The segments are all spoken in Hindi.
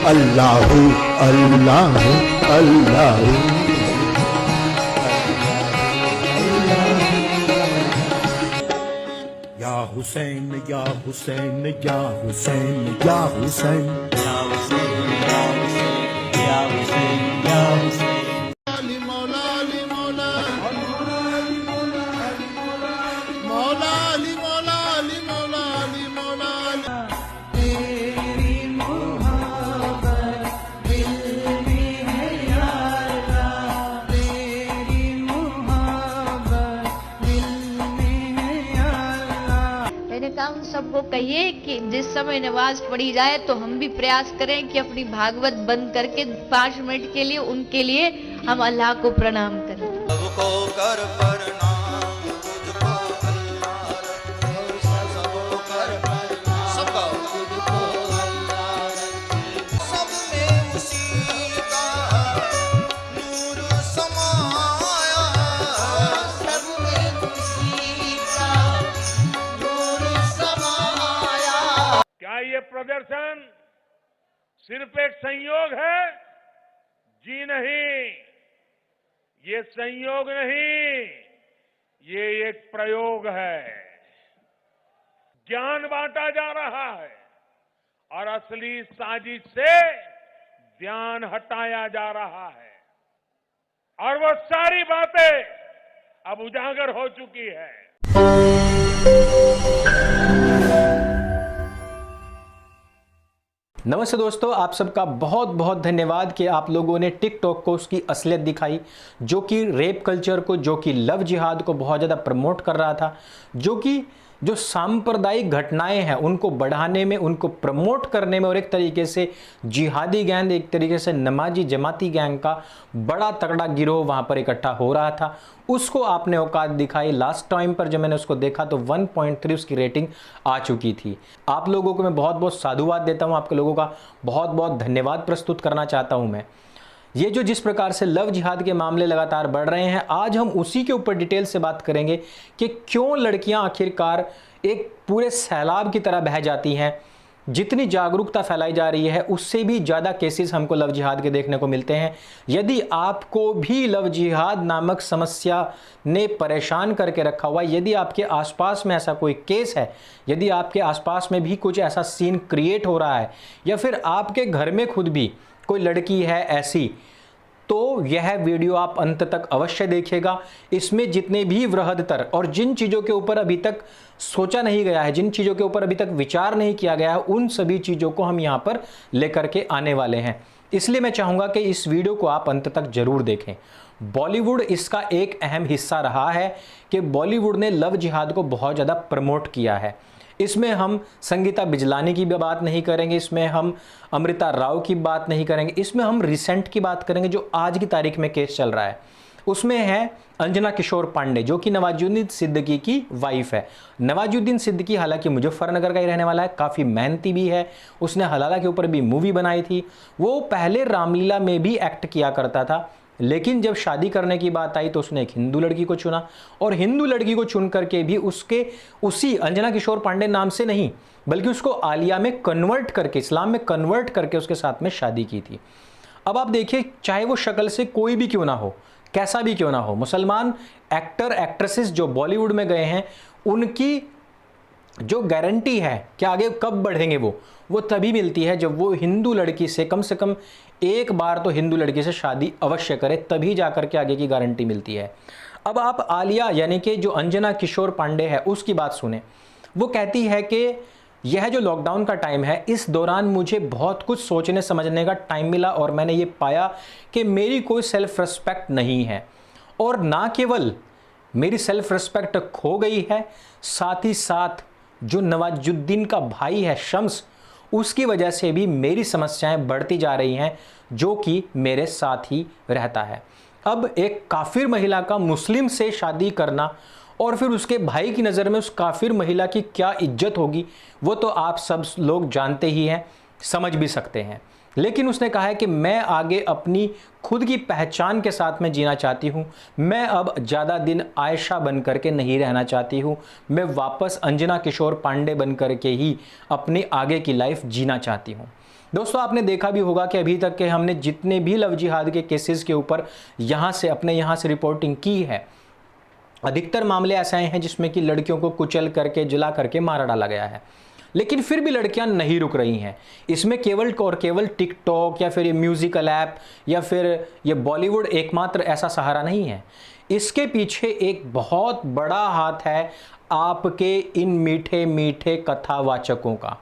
अल्लाह अल्लाह अल्लाह। या हुसैन या हुसैन या हुसैन या हुसैन या हुसैन या हुसैन या हुसैन या हुसैन। अली मौला अली मौला अली मौला अली मौला मौला अली मौला अली मौला अली मौला तेरी मोहब्बत दिल में है या अल्लाह, तेरी मोहब्बत दिल में है या अल्लाह। मैंने कहा उन सबको कहिए कि जिस समय नमाज पढ़ी जाए तो हम भी प्रयास करें कि अपनी भागवत बंद करके 5 मिनट के लिए उनके लिए हम अल्लाह को प्रणाम करें। सबको कर प्रणाम, तुझको अल्लाह रखे, सबको कर प्रणाम, सबको तुझको अल्लाह रखे। सब में उसी का नूर समाया, सब में उसी का नूर समाया। क्या ये प्रदर्शन सिर्फ एक संयोग है? जी नहीं, ये संयोग नहीं, ये एक प्रयोग है। ज्ञान बांटा जा रहा है और असली साजिश से ध्यान हटाया जा रहा है और वो सारी बातें अब उजागर हो चुकी है। नमस्ते दोस्तों, आप सबका बहुत बहुत धन्यवाद कि आप लोगों ने टिकटॉक को उसकी असलियत दिखाई, जो कि रेप कल्चर को, जो कि लव जिहाद को बहुत ज़्यादा प्रमोट कर रहा था, जो सांप्रदायिक घटनाएं हैं उनको बढ़ाने में, उनको प्रमोट करने में, और एक तरीके से जिहादी गैंग, एक तरीके से नमाजी जमाती गैंग का बड़ा तगड़ा गिरोह वहाँ पर इकट्ठा हो रहा था। उसको आपने औकात दिखाई। लास्ट टाइम पर जब मैंने उसको देखा तो 1.3 उसकी रेटिंग आ चुकी थी। आप लोगों को मैं बहुत बहुत साधुवाद देता हूँ, आपके लोगों का बहुत बहुत धन्यवाद प्रस्तुत करना चाहता हूँ मैं। ये जो जिस प्रकार से लव जिहाद के मामले लगातार बढ़ रहे हैं, आज हम उसी के ऊपर डिटेल से बात करेंगे कि क्यों लड़कियां आखिरकार एक पूरे सैलाब की तरह बह जाती हैं। जितनी जागरूकता फैलाई जा रही है उससे भी ज़्यादा केसेस हमको लव जिहाद के देखने को मिलते हैं। यदि आपको भी लव जिहाद नामक समस्या ने परेशान करके रखा हुआ, यदि आपके आसपास में ऐसा कोई केस है, यदि आपके आसपास में भी कुछ ऐसा सीन क्रिएट हो रहा है, या फिर आपके घर में खुद भी कोई लड़की है ऐसी, तो यह वीडियो आप अंत तक अवश्य देखिएगा। इसमें जितने भी वृहदतर और जिन चीज़ों के ऊपर अभी तक सोचा नहीं गया है, जिन चीज़ों के ऊपर अभी तक विचार नहीं किया गया है, उन सभी चीज़ों को हम यहाँ पर लेकर के आने वाले हैं। इसलिए मैं चाहूँगा कि इस वीडियो को आप अंत तक जरूर देखें। बॉलीवुड इसका एक अहम हिस्सा रहा है कि बॉलीवुड ने लव जिहाद को बहुत ज़्यादा प्रमोट किया है। इसमें हम संगीता बिजलानी की भी बात नहीं करेंगे, इसमें हम अमृता राव की बात नहीं करेंगे, इसमें हम रिसेंट की बात करेंगे जो आज की तारीख में केस चल रहा है। उसमें है अंजना किशोर पांडे, जो कि नवाजुद्दीन सिद्दीकी की वाइफ है। नवाजुद्दीन सिद्दीकी हालांकि मुजफ्फरनगर का ही रहने वाला है, काफ़ी मेहनती भी है। उसने हलाला के ऊपर भी मूवी बनाई थी। वो पहले रामलीला में भी एक्ट किया करता था, लेकिन जब शादी करने की बात आई तो उसने एक हिंदू लड़की को चुना, और हिंदू लड़की को चुन करके भी उसी अंजना किशोर पांडे नाम से नहीं, बल्कि उसको आलिया में कन्वर्ट करके, इस्लाम में कन्वर्ट करके उसके साथ में शादी की थी। अब आप देखिए, चाहे वो शक्ल से कोई भी क्यों ना हो, कैसा भी क्यों ना हो, मुसलमान एक्टर एक्ट्रेसेस जो बॉलीवुड में गए हैं, उनकी जो गारंटी है कि आगे कब बढ़ेंगे वो तभी मिलती है जब वो हिंदू लड़की से कम एक बार तो हिंदू लड़की से शादी अवश्य करे, तभी जाकर के आगे की गारंटी मिलती है। अब आप आलिया यानी कि जो अंजना किशोर पांडे है उसकी बात सुने। वो कहती है कि यह जो लॉकडाउन का टाइम है, इस दौरान मुझे बहुत कुछ सोचने समझने का टाइम मिला और मैंने ये पाया कि मेरी कोई सेल्फ रिस्पेक्ट नहीं है, और ना केवल मेरी सेल्फ रिस्पेक्ट खो गई है, साथ ही साथ जो नवाजुद्दीन का भाई है शम्स, उसकी वजह से भी मेरी समस्याएं बढ़ती जा रही हैं, जो कि मेरे साथ ही रहता है। अब एक काफिर महिला का मुस्लिम से शादी करना और फिर उसके भाई की नज़र में उस काफिर महिला की क्या इज्जत होगी, वो तो आप सब लोग जानते ही हैं, समझ भी सकते हैं। लेकिन उसने कहा है कि मैं आगे अपनी खुद की पहचान के साथ में जीना चाहती हूँ। मैं अब ज़्यादा दिन आयशा बन करके नहीं रहना चाहती हूँ। मैं वापस अंजना किशोर पांडे बन करके ही अपनी आगे की लाइफ जीना चाहती हूँ। दोस्तों आपने देखा भी होगा कि अभी तक के हमने जितने भी लव जिहाद के केसेस के ऊपर अपने यहाँ से रिपोर्टिंग की है, अधिकतर मामले ऐसे आए हैं जिसमें कि लड़कियों को कुचल करके, जला करके मारा डाला गया है। लेकिन फिर भी लड़कियां नहीं रुक रही हैं। इसमें केवल और केवल टिकटॉक या फिर ये म्यूजिकल ऐप या फिर ये बॉलीवुड एकमात्र ऐसा सहारा नहीं है। इसके पीछे एक बहुत बड़ा हाथ है आपके इन मीठे मीठे कथावाचकों का।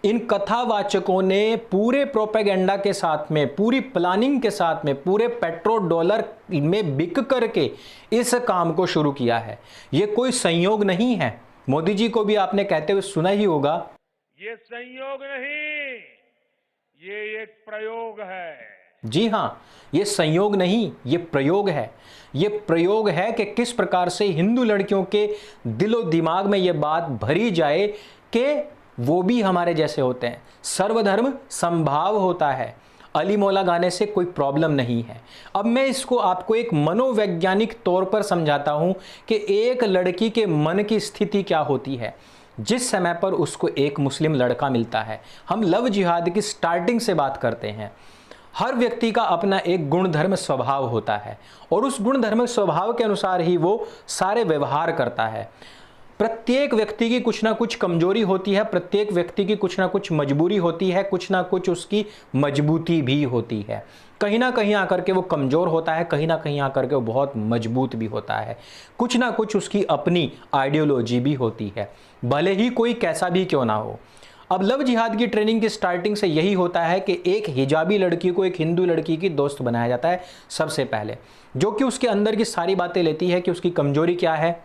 इन कथावाचकों ने पूरे प्रोपेगेंडा के साथ में, पूरी प्लानिंग के साथ में, पूरे पेट्रोल डॉलर में बिक करके इस काम को शुरू किया है। ये कोई संयोग नहीं है। मोदी जी को भी आपने कहते हुए सुना ही होगा, ये संयोग नहीं, ये एक प्रयोग है। जी हाँ, ये संयोग नहीं, ये प्रयोग है। ये प्रयोग है कि किस प्रकार से हिंदू लड़कियों के दिलो दिमाग में ये बात भरी जाए कि वो भी हमारे जैसे होते हैं, सर्वधर्म समभाव होता है, अली मौला गाने से कोई प्रॉब्लम नहीं है। अब मैं इसको आपको एक मनोवैज्ञानिक तौर पर समझाता हूं कि एक लड़की के मन की स्थिति क्या होती है जिस समय पर उसको एक मुस्लिम लड़का मिलता है। हम लव जिहाद की स्टार्टिंग से बात करते हैं। हर व्यक्ति का अपना एक गुणधर्म स्वभाव होता है और उस गुणधर्म स्वभाव के अनुसार ही वो सारे व्यवहार करता है। प्रत्येक व्यक्ति की कुछ ना कुछ कमजोरी होती है, प्रत्येक व्यक्ति की कुछ ना कुछ मजबूरी होती है, कुछ ना कुछ उसकी मजबूती भी होती है। कहीं ना कहीं आकर के वो कमजोर होता है, कहीं ना कहीं आकर के वो बहुत मजबूत भी होता है। कुछ ना कुछ उसकी अपनी आइडियोलॉजी भी होती है, भले ही कोई कैसा भी क्यों ना हो। अब लव जिहाद की ट्रेनिंग की स्टार्टिंग से यही होता है कि एक हिजाबी लड़की को एक हिंदू लड़की की दोस्त बनाया जाता है सबसे पहले, जो कि उसके अंदर की सारी बातें लेती है कि उसकी कमजोरी क्या है,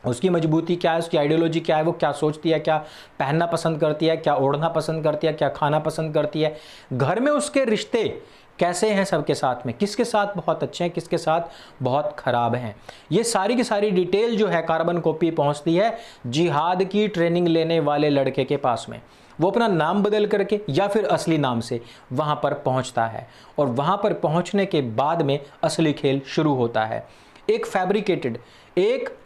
उसकी मजबूती क्या है, उसकी आइडियोलॉजी क्या है, वो क्या सोचती है, क्या पहनना पसंद करती है, क्या ओढ़ना पसंद करती है, क्या खाना पसंद करती है, घर में उसके रिश्ते कैसे हैं सबके साथ में, किसके साथ बहुत अच्छे हैं, किसके साथ बहुत ख़राब हैं। ये सारी की सारी डिटेल जो है कार्बन कॉपी पहुंचती है जिहाद की ट्रेनिंग लेने वाले लड़के के पास में। वो अपना नाम बदल करके या फिर असली नाम से वहाँ पर पहुँचता है और वहाँ पर पहुँचने के बाद में असली खेल शुरू होता है। एक फैब्रिकेटेड, एक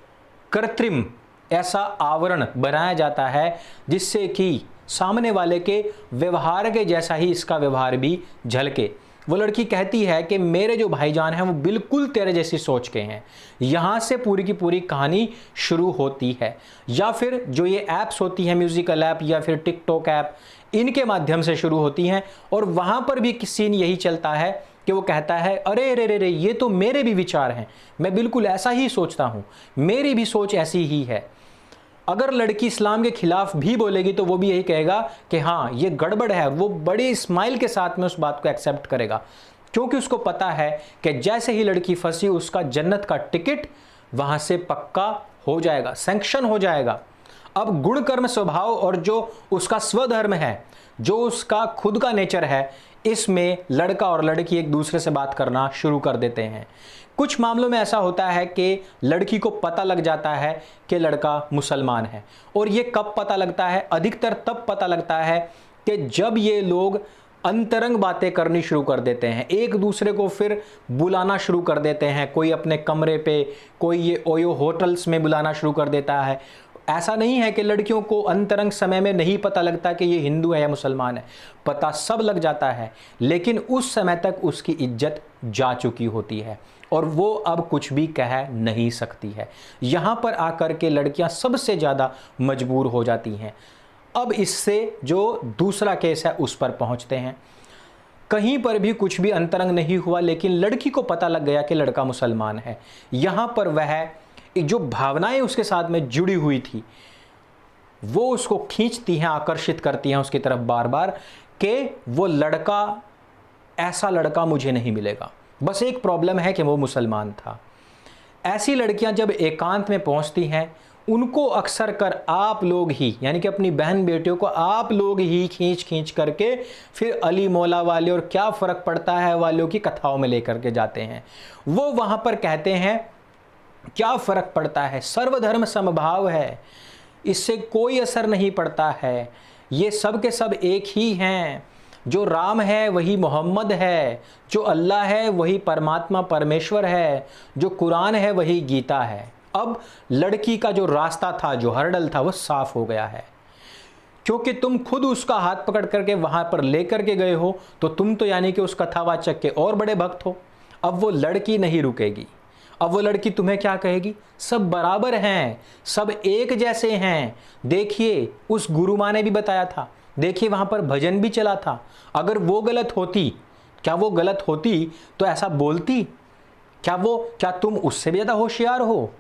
कृत्रिम ऐसा आवरण बनाया जाता है जिससे कि सामने वाले के व्यवहार के जैसा ही इसका व्यवहार भी झलके। वो लड़की कहती है कि मेरे जो भाईजान हैं वो बिल्कुल तेरे जैसी सोच के हैं। यहाँ से पूरी की पूरी कहानी शुरू होती है। या फिर जो ये ऐप्स होती हैं, म्यूजिकल ऐप या फिर टिकटॉक ऐप, इनके माध्यम से शुरू होती हैं और वहाँ पर भी सीन यही चलता है कि वो कहता है अरे रे रे रे, ये तो मेरे भी विचार हैं, मैं बिल्कुल ऐसा ही सोचता हूँ, मेरी भी सोच ऐसी ही है। अगर लड़की इस्लाम के खिलाफ भी बोलेगी तो वो भी यही कहेगा कि हाँ ये गड़बड़ है। वो बड़ी स्माइल के साथ में उस बात को एक्सेप्ट करेगा, क्योंकि उसको पता है कि जैसे ही लड़की फंसी उसका जन्नत का टिकट वहाँ से पक्का हो जाएगा, सैंक्शन हो जाएगा। अब गुण कर्म स्वभाव और जो उसका स्वधर्म है, जो उसका खुद का नेचर है, इसमें लड़का और लड़की एक दूसरे से बात करना शुरू कर देते हैं। कुछ मामलों में ऐसा होता है कि लड़की को पता लग जाता है कि लड़का मुसलमान है। और ये कब पता लगता है? अधिकतर तब पता लगता है कि जब ये लोग अंतरंग बातें करनी शुरू कर देते हैं, एक दूसरे को फिर बुलाना शुरू कर देते हैं। कोई अपने कमरे पे, कोई ये ओयो होटल्स में बुलाना शुरू कर देता है। ऐसा नहीं है कि लड़कियों को अंतरंग समय में नहीं पता लगता कि ये हिंदू है या मुसलमान है, पता सब लग जाता है, लेकिन उस समय तक उसकी इज्जत जा चुकी होती है और वो अब कुछ भी कह नहीं सकती है। यहाँ पर आकर के लड़कियाँ सबसे ज़्यादा मजबूर हो जाती हैं। अब इससे जो दूसरा केस है उस पर पहुँचते हैं। कहीं पर भी कुछ भी अंतरंग नहीं हुआ, लेकिन लड़की को पता लग गया कि लड़का मुसलमान है। यहाँ पर वह जो भावनाएं उसके साथ में जुड़ी हुई थी वो उसको खींचती हैं, आकर्षित करती हैं उसकी तरफ बार बार कि वो लड़का, ऐसा लड़का मुझे नहीं मिलेगा। बस एक प्रॉब्लम है कि वो मुसलमान था। ऐसी लड़कियां जब एकांत में पहुंचती हैं उनको अक्सर कर आप लोग ही, यानी कि अपनी बहन बेटियों को आप लोग ही खींच करके फिर अली मौला वाले और क्या फ़र्क पड़ता है वालों की कथाओं में लेकर के जाते हैं। वो वहाँ पर कहते हैं क्या फ़र्क पड़ता है, सर्वधर्म समभाव है, इससे कोई असर नहीं पड़ता है, ये सब के सब एक ही हैं, जो राम है वही मोहम्मद है, जो अल्लाह है वही परमात्मा परमेश्वर है, जो कुरान है वही गीता है। अब लड़की का जो रास्ता था, जो हर्डल था, वो साफ हो गया है। क्योंकि तुम खुद उसका हाथ पकड़ करके वहां पर लेकर के गए हो, तो तुम तो यानी कि उस कथावाचक के और बड़े भक्त हो। अब वो लड़की नहीं रुकेगी, अब वो लड़की तुम्हें क्या कहेगी, सब बराबर हैं, सब एक जैसे हैं। देखिए उस गुरु माँ ने भी बताया था, देखिए वहां पर भजन भी चला था। अगर वो गलत होती, क्या वो गलत होती तो ऐसा बोलती? क्या तुम उससे भी ज्यादा होशियार हो?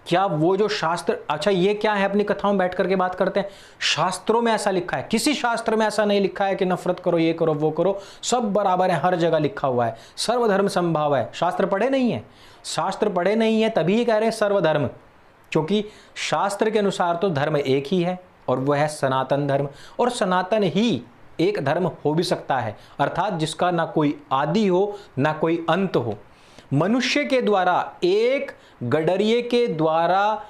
क्या वो जो शास्त्र, अच्छा ये क्या है, अपनी कथाओं में बैठ करके बात करते हैं, शास्त्रों में ऐसा लिखा है? किसी शास्त्र में ऐसा नहीं लिखा है कि नफरत करो, ये करो, वो करो, सब बराबर है। हर जगह लिखा हुआ है सर्वधर्म संभाव है। शास्त्र पढ़े नहीं है, शास्त्र पढ़े नहीं है तभी कह रहे हैं सर्वधर्म, क्योंकि शास्त्र के अनुसार तो धर्म एक ही है और वह है सनातन धर्म। और सनातन ही एक धर्म हो भी सकता है, अर्थात जिसका ना कोई आदि हो ना कोई अंत हो। मनुष्य के द्वारा, एक गडरिये के द्वारा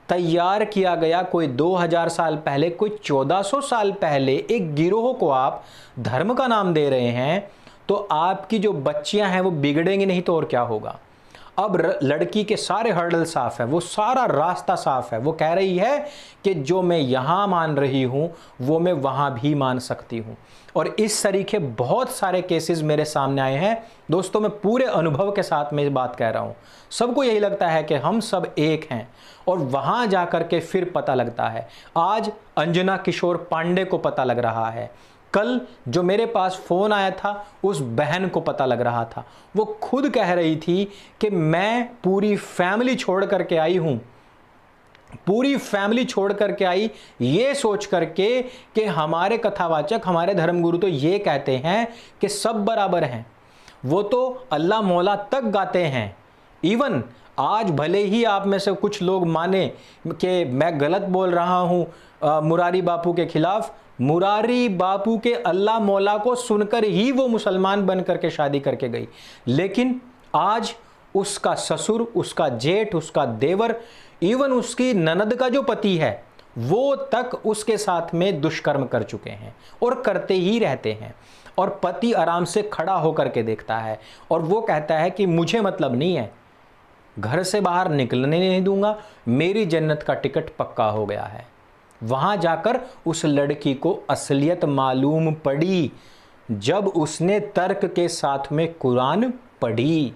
तैयार किया गया, कोई 2000 साल पहले, कोई 1400 साल पहले एक गिरोह को आप धर्म का नाम दे रहे हैं, तो आपकी जो बच्चियां हैं वो बिगड़ेंगी नहीं तो और क्या होगा। अब लड़की के सारे हर्डल साफ है, वो सारा रास्ता साफ है। वो कह रही है कि जो मैं यहां मान रही हूं वो मैं वहां भी मान सकती हूं। और इस तरीके बहुत सारे केसेस मेरे सामने आए हैं दोस्तों। मैं पूरे अनुभव के साथ में बात कह रहा हूं। सबको यही लगता है कि हम सब एक हैं, और वहां जाकर के फिर पता लगता है। आज अंजना किशोर पांडे को पता लग रहा है, कल जो मेरे पास फोन आया था उस बहन को पता लग रहा था। वो खुद कह रही थी कि मैं पूरी फैमिली छोड़ करके आई हूं, पूरी फैमिली छोड़ करके आई ये सोच करके कि हमारे कथावाचक, हमारे धर्मगुरु तो ये कहते हैं कि सब बराबर हैं। वो तो अल्लाह मौला तक गाते हैं। इवन आज भले ही आप में से कुछ लोग माने कि मैं गलत बोल रहा हूं मुरारी बापू के खिलाफ, मुरारी बापू के अल्लाह मौला को सुनकर ही वो मुसलमान बन करके शादी करके गई, लेकिन आज उसका ससुर, उसका जेठ, उसका देवर, इवन उसकी ननद का जो पति है वो तक उसके साथ में दुष्कर्म कर चुके हैं और करते ही रहते हैं। और पति आराम से खड़ा होकर के देखता है और वो कहता है कि मुझे मतलब नहीं है, घर से बाहर निकलने नहीं दूंगा, मेरी जन्नत का टिकट पक्का हो गया है। वहां जाकर उस लड़की को असलियत मालूम पड़ी जब उसने तर्क के साथ में कुरान पढ़ी,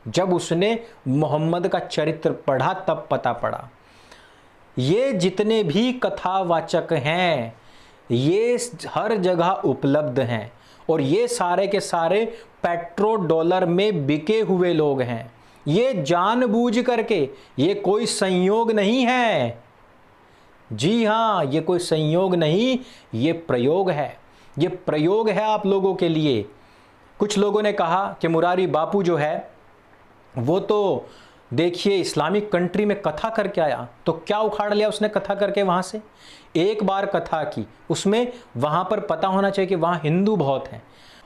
जब उसने मोहम्मद का चरित्र पढ़ा तब पता पड़ा। ये जितने भी कथावाचक हैं ये हर जगह उपलब्ध हैं और ये सारे के सारे पेट्रो डॉलर में बिके हुए लोग हैं। ये जानबूझ करके, ये कोई संयोग नहीं है, जी हाँ ये कोई संयोग नहीं, ये प्रयोग है। ये प्रयोग है आप लोगों के लिए। कुछ लोगों ने कहा कि मुरारी बापू जो है वो तो देखिए इस्लामिक कंट्री में कथा करके आया, तो क्या उखाड़ लिया उसने कथा करके वहां से? एक बार कथा की, उसमें वहां पर पता होना चाहिए कि वहां हिंदू बहुत हैं।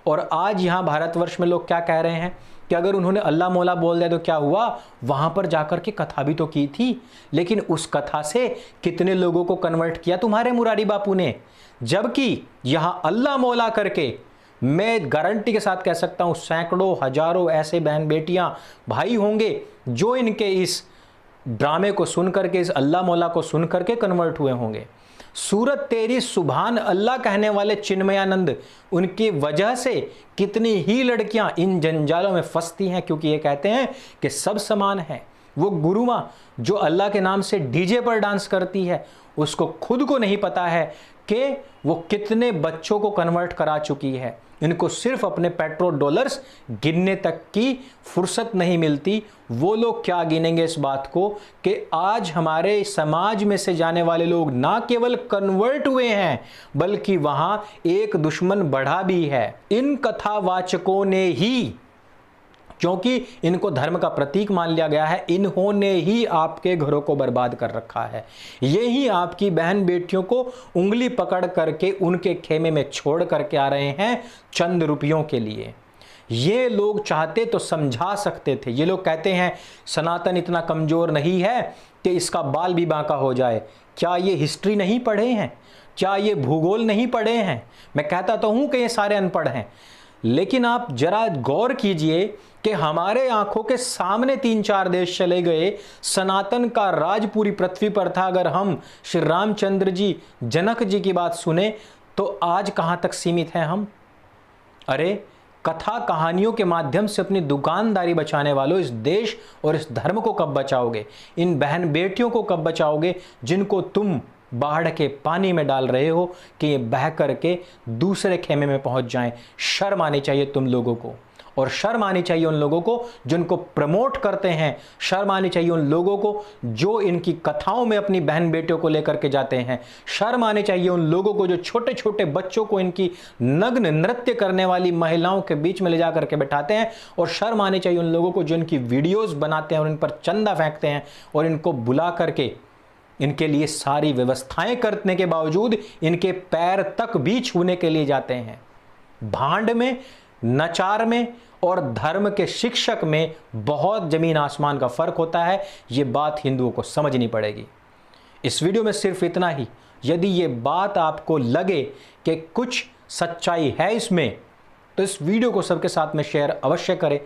और आज यहां भारतवर्ष में लोग क्या कह रहे हैं कि अगर उन्होंने अल्लाह मौला बोल दिया तो क्या हुआ, वहां पर जाकर के कथा भी तो की थी, लेकिन उस कथा से कितने लोगों को कन्वर्ट किया तुम्हारे मुरारी बापू ने। जबकि यहां अल्लाह मौला करके मैं गारंटी के साथ कह सकता हूं सैकड़ों हजारों ऐसे बहन बेटियां भाई होंगे जो इनके इस ड्रामे को सुन करके, इस अल्लाह मौला को सुन करके कन्वर्ट हुए होंगे। सूरत तेरी सुभान अल्लाह कहने वाले चिन्मयानंद, उनकी वजह से कितनी ही लड़कियां इन जंजालों में फंसती हैं, क्योंकि ये कहते हैं कि सब समान है। वो गुरु माँ जो अल्लाह के नाम से डीजे पर डांस करती है, उसको खुद को नहीं पता है कि वो कितने बच्चों को कन्वर्ट करा चुकी है। इनको सिर्फ अपने पेट्रोल डॉलर्स गिनने तक की फुर्सत नहीं मिलती। वो लोग क्या गिनेंगे इस बात को कि आज हमारे समाज में से जाने वाले लोग ना केवल कन्वर्ट हुए हैं बल्कि वहां एक दुश्मन बढ़ा भी है। इन कथावाचकों ने ही, क्योंकि इनको धर्म का प्रतीक मान लिया गया है, इन्होंने ही आपके घरों को बर्बाद कर रखा है। यही आपकी बहन बेटियों को उंगली पकड़ करके उनके खेमे में छोड़ करके आ रहे हैं चंद रुपयों के लिए। ये लोग चाहते तो समझा सकते थे। ये लोग कहते हैं सनातन इतना कमजोर नहीं है कि इसका बाल भी बांका हो जाए। क्या ये हिस्ट्री नहीं पढ़े हैं? क्या ये भूगोल नहीं पढ़े हैं? मैं कहता तो हूं कि ये सारे अनपढ़ हैं। लेकिन आप जरा गौर कीजिए कि हमारे आंखों के सामने 3-4 देश चले गए, सनातन का राज पूरी पृथ्वी पर था। अगर हम श्री रामचंद्र जी, जनक जी की बात सुने तो आज कहां तक सीमित हैं हम। अरे कथा कहानियों के माध्यम से अपनी दुकानदारी बचाने वालों, इस देश और इस धर्म को कब बचाओगे? इन बहन बेटियों को कब बचाओगे जिनको तुम बाढ़ के पानी में डाल रहे हो कि ये बह करके दूसरे खेमे में पहुंच जाएं? शर्म आनी चाहिए तुम लोगों को, और शर्म आनी चाहिए उन लोगों को जिनको प्रमोट करते हैं। शर्म आनी चाहिए उन लोगों को जो इनकी कथाओं में अपनी बहन बेटियों को लेकर के जाते हैं। शर्म आनी चाहिए उन लोगों को जो छोटे छोटे बच्चों को इनकी नग्न नृत्य करने वाली महिलाओं के बीच में ले जा करके बैठाते हैं। और शर्म आनी चाहिए उन लोगों को जो इनकी वीडियोस बनाते हैं और इन पर चंदा फेंकते हैं और इनको बुला करके इनके लिए सारी व्यवस्थाएं करने के बावजूद इनके पैर तक भी छूने के लिए जाते हैं। भांड में, नचार में और धर्म के शिक्षक में बहुत जमीन आसमान का फर्क होता है। ये बात हिंदुओं को समझनी पड़ेगी। इस वीडियो में सिर्फ इतना ही। यदि ये बात आपको लगे कि कुछ सच्चाई है इसमें, तो इस वीडियो को सबके साथ में शेयर अवश्य करें।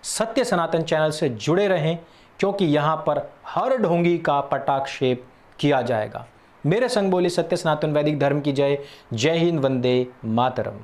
सत्य सनातन चैनल से जुड़े रहें, क्योंकि यहाँ पर हर ढोंगी का पटाक्षेप किया जाएगा। मेरे संग बोली सत्य सनातन वैदिक धर्म की जय। जय हिंद, वंदे मातरम।